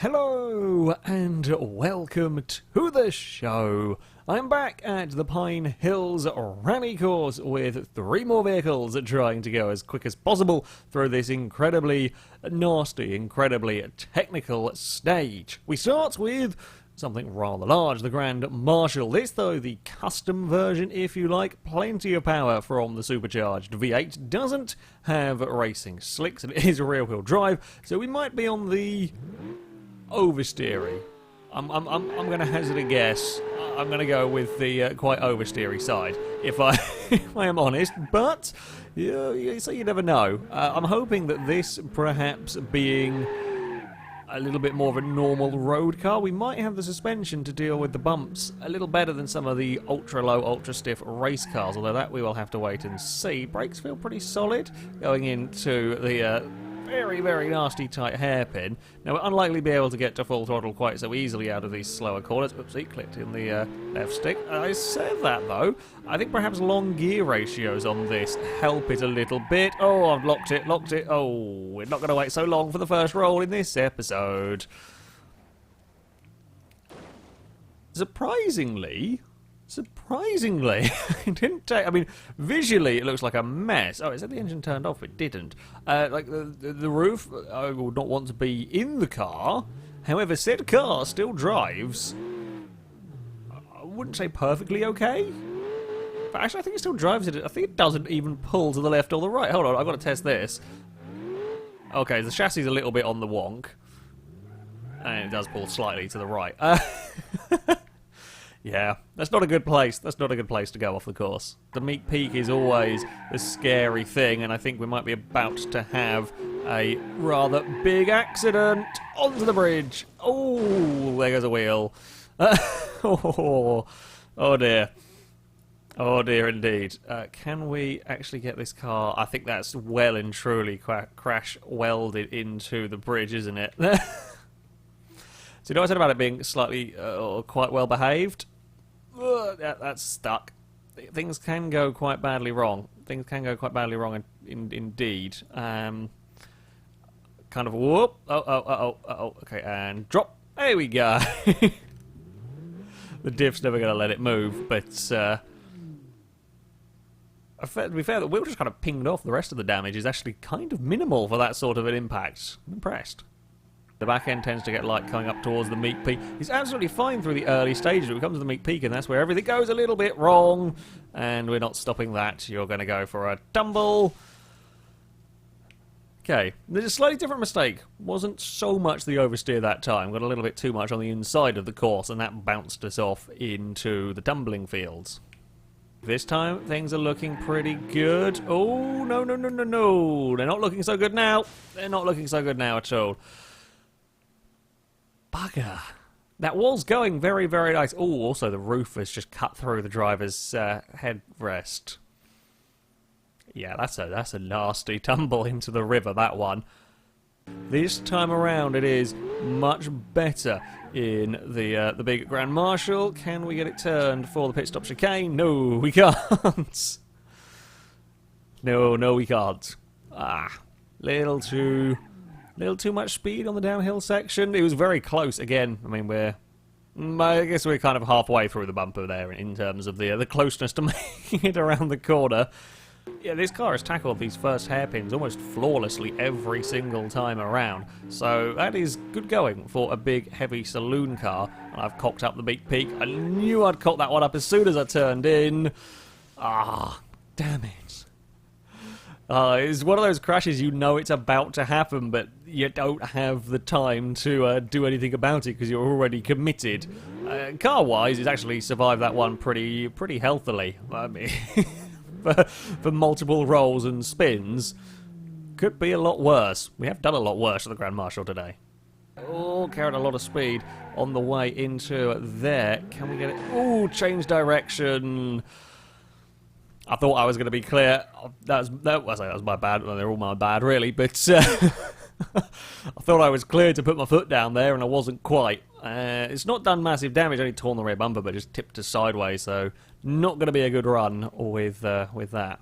Hello and welcome to the show. I'm back at the Pine Hills Rally Course with 3 more vehicles trying to go as quick as possible through this incredibly nasty, incredibly technical stage. We start with something rather large, the Grand Marshal. This, though, the custom version, if you like. Plenty of power from the supercharged V8. Doesn't have racing slicks, and it is a rear-wheel drive, so we might be on the oversteery. I'm going to hazard a guess. I'm going to go with the quite oversteery side, if I if I am honest. But so you never know. I'm hoping that this, perhaps being a little bit more of a normal road car, we might have the suspension to deal with the bumps a little better than some of the ultra-low, ultra-stiff race cars, although that we will have to wait and see. Brakes feel pretty solid going into the very, very nasty tight hairpin. Now, we're unlikely to be able to get to full throttle quite so easily out of these slower corners. Oopsie, clicked in the left stick. I said that, though. I think perhaps long gear ratios on this help it a little bit. Oh, I've locked it. Oh, we're not going to wait so long for the first roll in this episode. Surprisingly, it didn't take. I mean, visually it looks like a mess. Oh, it said the engine turned off. It didn't. Like the roof, I would not want to be in the car. However, said car still drives. I wouldn't say perfectly okay, but actually I think it still drives it. I think it doesn't even pull to the left or the right. Hold on, I've got to test this. Okay, the chassis is a little bit on the wonk, and it does pull slightly to the right. Yeah, that's not a good place. That's not a good place to go off the course. The Meek Peak is always a scary thing, and I think we might be about to have a rather big accident onto the bridge. Oh, there goes a wheel. Oh dear. Oh dear indeed. Can we actually get this car? I think that's well and truly crash welded into the bridge, isn't it? So you know what I said about it being slightly quite well behaved? That's stuck. Things can go quite badly wrong. Things can go quite badly wrong indeed. Kind of whoop. Oh. Okay, and drop. There we go. The diff's never going to let it move, but to be fair, the wheel just kind of pinged off. The rest of the damage is actually kind of minimal for that sort of an impact. I'm impressed. The back end tends to get light coming up towards the Meek Peak. It's absolutely fine through the early stages, but it comes to the Meek Peak, and that's where everything goes a little bit wrong. And we're not stopping that. You're going to go for a tumble. Okay, there's a slightly different mistake. Wasn't so much the oversteer that time. Got a little bit too much on the inside of the course, and that bounced us off into the tumbling fields. This time, things are looking pretty good. Oh, no. They're not looking so good now. They're not looking so good now at all. Bugger. That was going very, very nice. Oh, also the roof has just cut through the driver's headrest. Yeah, that's a nasty tumble into the river, that one. This time around it is much better in the big Grand Marshal. Can we get it turned for the pit stop chicane? No, we can't. No, we can't. Little too much speed on the downhill section. It was very close again. I mean, I guess we're kind of halfway through the bumper there in terms of the closeness to making it around the corner. Yeah, this car has tackled these first hairpins almost flawlessly every single time around. So that is good going for a big, heavy saloon car. And I've cocked up the Meek Peak. I knew I'd cock that one up as soon as I turned in. Damn it. It's one of those crashes you know it's about to happen, but you don't have the time to do anything about it because you're already committed. Car-wise, it's actually survived that one pretty healthily. I mean, for multiple rolls and spins, could be a lot worse. We have done a lot worse at the Grand Marshal today. Oh, carried a lot of speed on the way into there. Can we get it? Oh, change direction. I thought I was going to be clear. That was my bad. Well, they're all my bad, really. But I thought I was clear to put my foot down there, and I wasn't quite. It's not done massive damage. Only torn the rear bumper, but just tipped us sideways. So not going to be a good run with that.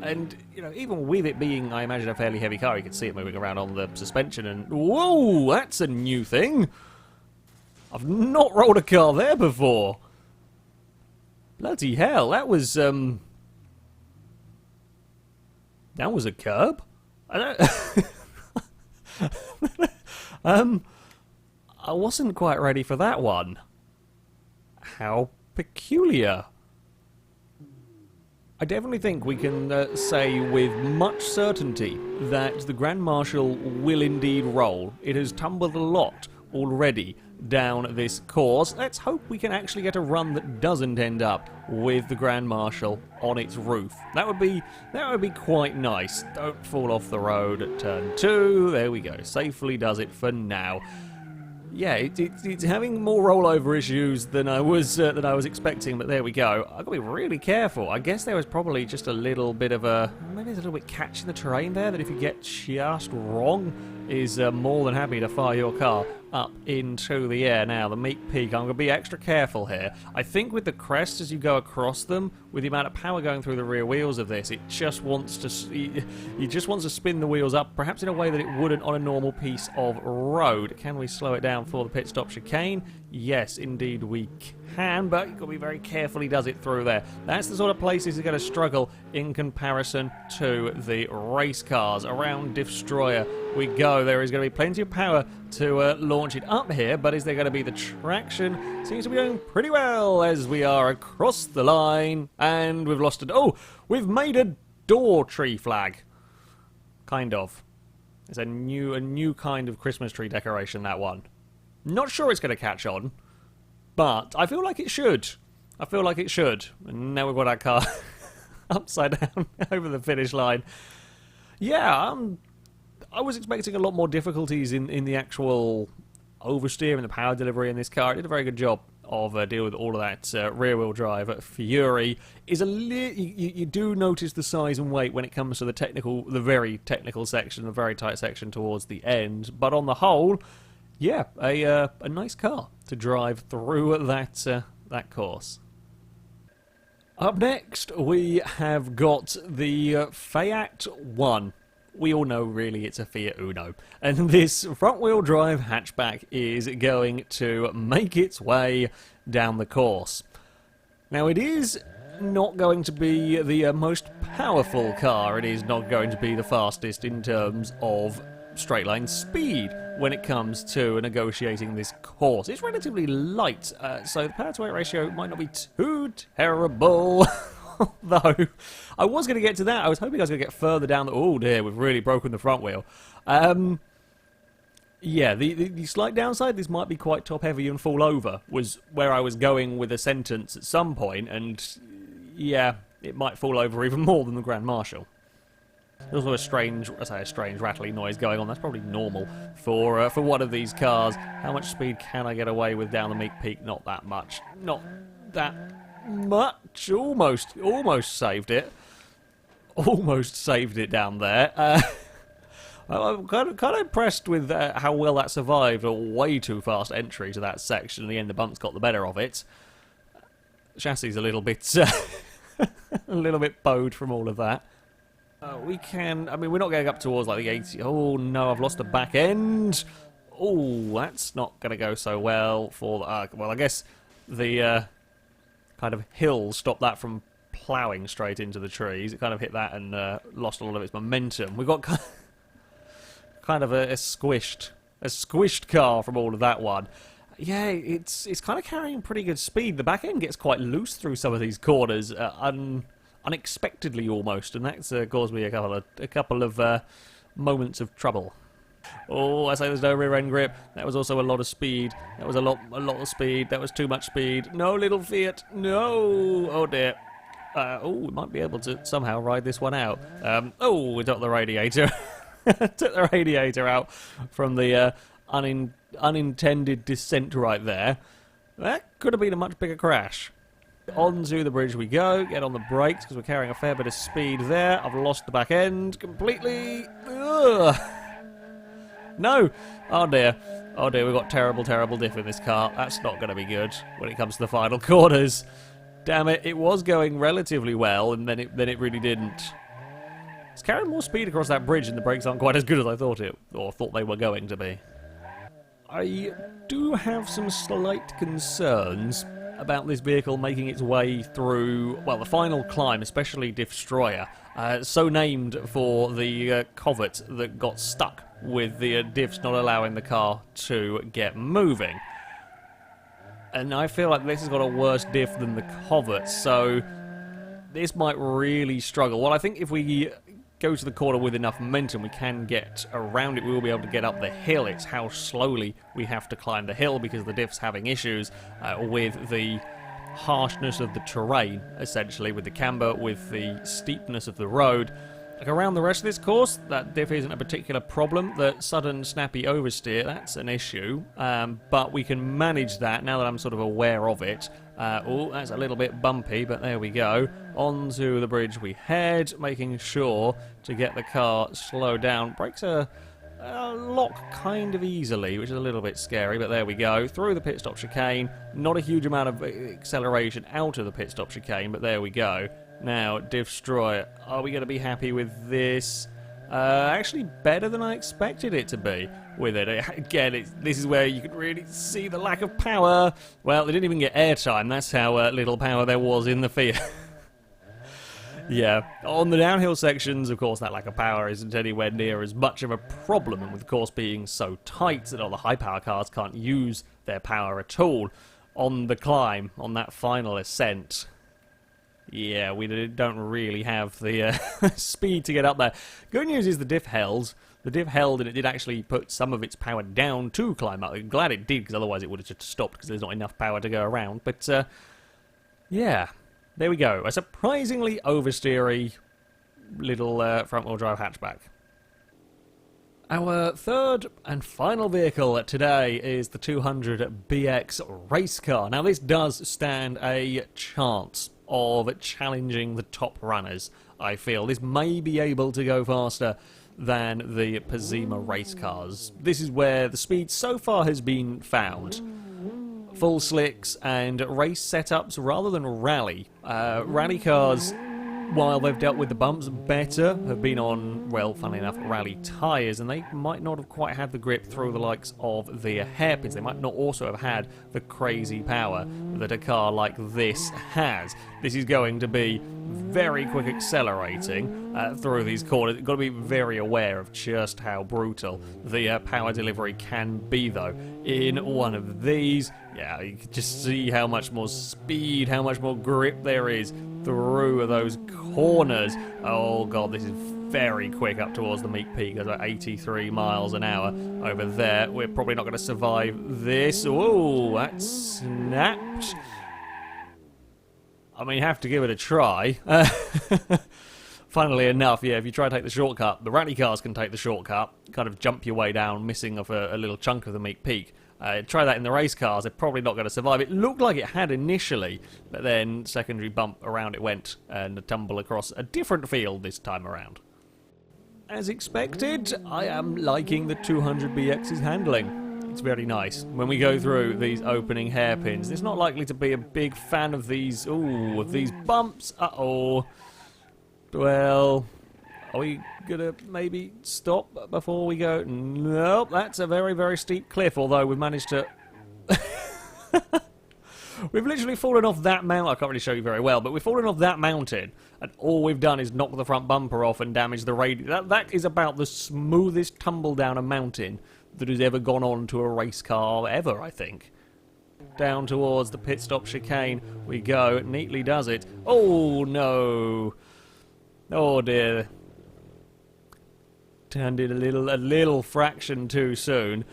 And, you know, even with it being, I imagine, a fairly heavy car, you can see it moving around on the suspension, and whoa, that's a new thing. I've not rolled a car there before. Bloody hell, that was a curb? I don't... I wasn't quite ready for that one. How peculiar. I definitely think we can say with much certainty that the Grand Marshal will indeed roll. It has tumbled a lot already down this course. Let's hope we can actually get a run that doesn't end up with the Grand Marshal on its roof. That would be quite nice. Don't fall off the road at turn 2. There we go. Safely does it for now. Yeah, it's having more rollover issues than I was expecting, but there we go. I've got to be really careful. I guess there was probably just a little bit of maybe there's a little bit catch in the terrain there that if you get just wrong is more than happy to fire your car up into the air. Now, the Meek Peak, I'm going to be extra careful here. I think with the crests as you go across them, with the amount of power going through the rear wheels of this, it just wants to spin the wheels up, perhaps in a way that it wouldn't on a normal piece of road. Can we slow it down for the pit stop chicane? Yes, indeed we can, but you've got to be very careful he does it through there. That's the sort of places he's going to struggle in comparison to the race cars. Around Destroyer we go. There is going to be plenty of power to launch it up here, but is there going to be the traction? Seems to be going pretty well as we are across the line, and we've lost it. Oh, we've made a door tree flag. Kind of. It's a new kind of Christmas tree decoration, that one. Not sure it's going to catch on, but I feel like it should. I feel like it should. And now we've got our car upside down over the finish line. Yeah, I was expecting a lot more difficulties in the actual oversteer and the power delivery in this car. It did a very good job of dealing with all of that rear-wheel drive. Fury is you do notice the size and weight when it comes to the very technical section, the very tight section towards the end. But on the whole, yeah, a nice car to drive through that course. Up next, we have got the Fiat One. We all know, really, it's a Fiat Uno. And this front-wheel drive hatchback is going to make its way down the course. Now, it is not going to be the most powerful car. It is not going to be the fastest in terms of straight-line speed when it comes to negotiating this course. It's relatively light, so the power-to-weight ratio might not be too terrible. Though, I was going to get to that. I was hoping I was going to get further down. Oh dear, we've really broken the front wheel. Yeah, the slight downside, this might be quite top-heavy and fall over, was where I was going with a sentence at some point, and yeah, it might fall over even more than the Grand Marshal. There's also a strange rattling noise going on. That's probably normal for one of these cars. How much speed can I get away with down the Meek Peak? Not that much. Not that much. Almost saved it. Almost saved it down there. I'm kind of impressed with how well that survived a way too fast entry to that section. In the end, the bumps got the better of it. Chassis is a little bit bowed from all of that. We can, I mean, we're not going up towards like the 80. Oh no, I've lost the back end. Oh, that's not going to go so well for the, well, I guess the kind of hill stopped that from ploughing straight into the trees. It kind of hit that and lost a lot of its momentum. We've got kind of a squished car from all of that one. Yeah, it's kind of carrying pretty good speed. The back end gets quite loose through some of these corners, unexpectedly almost, and that's caused me a couple of moments of trouble. Oh, I say there's no rear end grip. That was also a lot of speed. That was a lot of speed. That was too much speed. No, little Fiat. No. Oh dear. Oh, we might be able to somehow ride this one out. Oh, we took the radiator. Took the radiator out from the unintended descent right there. That could have been a much bigger crash. Onto the bridge we go. Get on the brakes because we're carrying a fair bit of speed there. I've lost the back end completely. Ugh. No! Oh dear. Oh dear, we've got terrible diff in this car. That's not going to be good when it comes to the final corners. Damn it, it was going relatively well, and then it really didn't. It's carrying more speed across that bridge and the brakes aren't quite as good as I thought thought they were going to be. I do have some slight concerns about this vehicle making its way through, well, the final climb, especially Destroyer, so named for the covert that got stuck with the diffs not allowing the car to get moving. And I feel like this has got a worse diff than the covert, so this might really struggle. Well, I think if we go to the corner with enough momentum, we can get around it. We will be able to get up the hill. It's how slowly we have to climb the hill because the diff's having issues with the harshness of the terrain, essentially, with the camber, with the steepness of the road. Like around the rest of this course, that diff isn't a particular problem. The sudden snappy oversteer, that's an issue, but we can manage that now that I'm sort of aware of it. Oh, that's a little bit bumpy, but there we go. Onto the bridge we head, making sure to get the car slowed down. Brakes are lock kind of easily, which is a little bit scary, but there we go. Through the pit stop chicane, not a huge amount of acceleration out of the pit stop chicane, but there we go. Now, Destroyer, are we going to be happy with this? Actually better than I expected it to be with it. Again, this is where you can really see the lack of power. Well, they didn't even get airtime. That's how little power there was in the Fiat. Yeah, on the downhill sections, of course, that lack of power isn't anywhere near as much of a problem, and with the course being so tight that all the high-power cars can't use their power at all on the climb, on that final ascent. Yeah, we don't really have the speed to get up there. Good news is the diff held. The diff held, and it did actually put some of its power down to climb up. I'm glad it did, because otherwise it would have just stopped, because there's not enough power to go around. But, yeah, there we go. A surprisingly oversteery little front-wheel drive hatchback. Our third and final vehicle today is the 200BX race car. Now, this does stand a chance of challenging the top runners, I feel. This may be able to go faster than the Pazima race cars. This is where the speed so far has been found. Full slicks and race setups rather than rally. Rally cars, while they've dealt with the bumps better, have been on, well, funnily enough, rally tyres, and they might not have quite had the grip through the likes of the hairpins. They might not also have had the crazy power that a car like this has. This is going to be very quick accelerating through these corners. You've got to be very aware of just how brutal the power delivery can be, though. In one of these, yeah, you can just see how much more speed, how much more grip there is through those corners. Oh god, this is very quick up towards the Meek Peak. There's about 83 miles an hour over there. We're probably not going to survive this. Oh, that snapped. I mean, you have to give it a try. Funnily enough, yeah, if you try to take the shortcut, the rally cars can take the shortcut, kind of jump your way down, missing off a little chunk of the Meek Peak. Try that in the race cars, they're probably not going to survive. It looked like it had initially, but then secondary bump around it went and a tumble across a different field this time around. As expected, I am liking the 200BX's handling. It's very nice. When we go through these opening hairpins, it's not likely to be a big fan of these, of these bumps. Uh-oh. Well, are we gonna maybe stop before we go? Nope, that's a very, very steep cliff, although we've managed to... We've literally fallen off that mountain. I can't really show you very well, but we've fallen off that mountain, and all we've done is knock the front bumper off and damage the radiator. That is about the smoothest tumble down a mountain that has ever gone on to a race car ever, I think. Down towards the pit stop chicane we go. It neatly does it. Oh, no. Oh, dear. Turned it a little fraction too soon.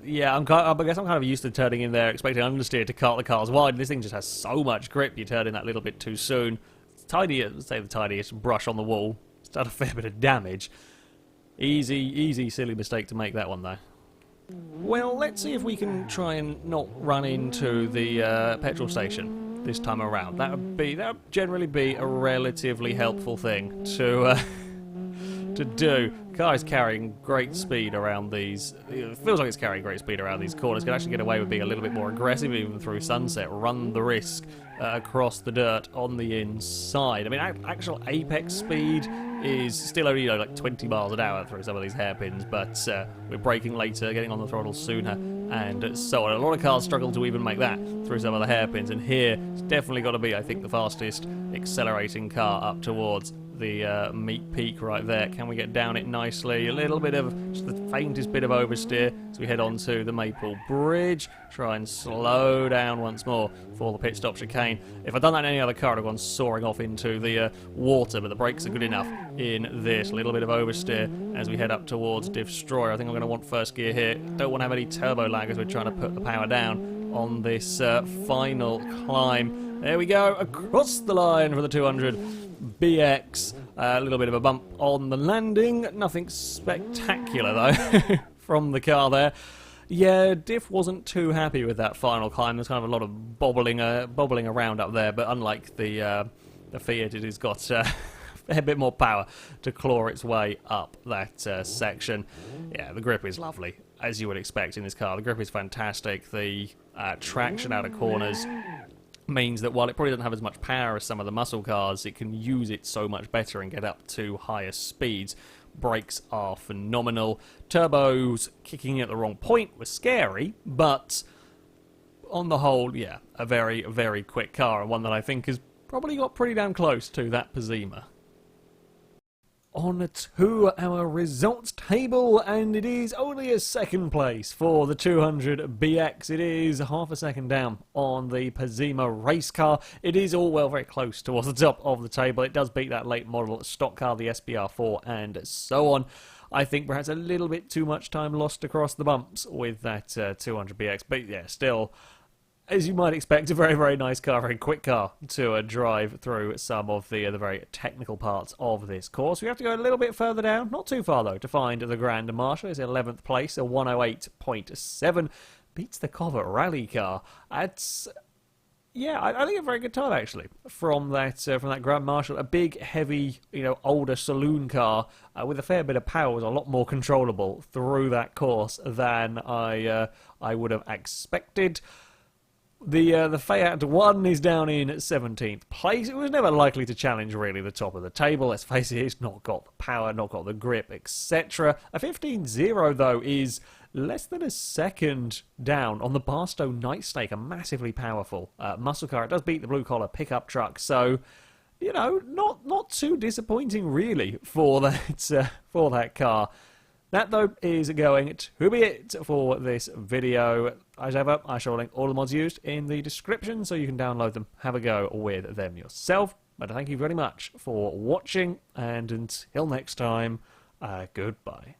Yeah, I guess I'm kind of used to turning in there, expecting understeer to cart the cars wide. This thing just has so much grip, you turn in that little bit too soon. It's tiniest, say the tiniest brush on the wall. It's done a fair bit of damage. Easy, silly mistake to make that one, though. Well, let's see if we can try and not run into the petrol station this time around. That would generally be a relatively helpful thing to to do. The car is carrying great speed around these. It feels like it's carrying great speed around these corners. Can actually get away with being a little bit more aggressive even through sunset. Run the risk across the dirt on the inside. I mean, actual apex speed is still only like 20 miles an hour through some of these hairpins, but we're braking later, getting on the throttle sooner, and so on. A lot of cars struggle to even make that through some of the hairpins, and here it's definitely got to be, I think, the fastest accelerating car up towards the meat peak right there. Can we get down it nicely? A little bit of, just the faintest bit of oversteer as we head on to the Maple Bridge. Try and slow down once more for the pit stop chicane. If I'd done that in any other car, I'd have gone soaring off into the water, but the brakes are good enough in this. A little bit of oversteer as we head up towards Destroyer. I think I'm going to want first gear here. Don't want to have any turbo lag as we're trying to put the power down on this final climb. There we go, across the line for the 200 BX. A little bit of a bump on the landing. Nothing spectacular, though, from the car there. Yeah, Diff wasn't too happy with that final climb. There's kind of a lot of bobbling around up there, but unlike the Fiat, it has got a bit more power to claw its way up that section. Yeah, the grip is lovely, as you would expect in this car. The grip is fantastic. The traction out of corners means that while it probably doesn't have as much power as some of the muscle cars, it can use it so much better and get up to higher speeds. Brakes are phenomenal. Turbos kicking at the wrong point was scary, but on the whole, yeah, a very, very quick car, and one that I think has probably got pretty damn close to that Pazima. On to our results table, and it is only a second place for the 200 BX. It is half a second down on the Pazima race car. It is all well very close towards the top of the table. It does beat that late model stock car, the SBR4, and so on. I think perhaps a little bit too much time lost across the bumps with that 200 BX, but yeah, still, as you might expect, a very, very nice car, very quick car to drive through some of the very technical parts of this course. We have to go a little bit further down, not too far though, to find the Grand Marshal. It's 11th place, a 108.7. Beats the Covert rally car. It's, yeah, I think a very good time actually from that Grand Marshal. A big, heavy, older saloon car with a fair bit of power was a lot more controllable through that course than I would have expected. The Fiat 1 is down in 17th place. It was never likely to challenge really the top of the table. Let's face it, it's not got the power, not got the grip, etc. A 15.0 though is less than a second down on the Barstow Nightstake, a massively powerful muscle car. It does beat the blue collar pickup truck, so not too disappointing really for that car. That, though, is going to be it for this video. As ever, I shall link all the mods used in the description so you can download them, have a go with them yourself. But thank you very much for watching, and until next time, goodbye.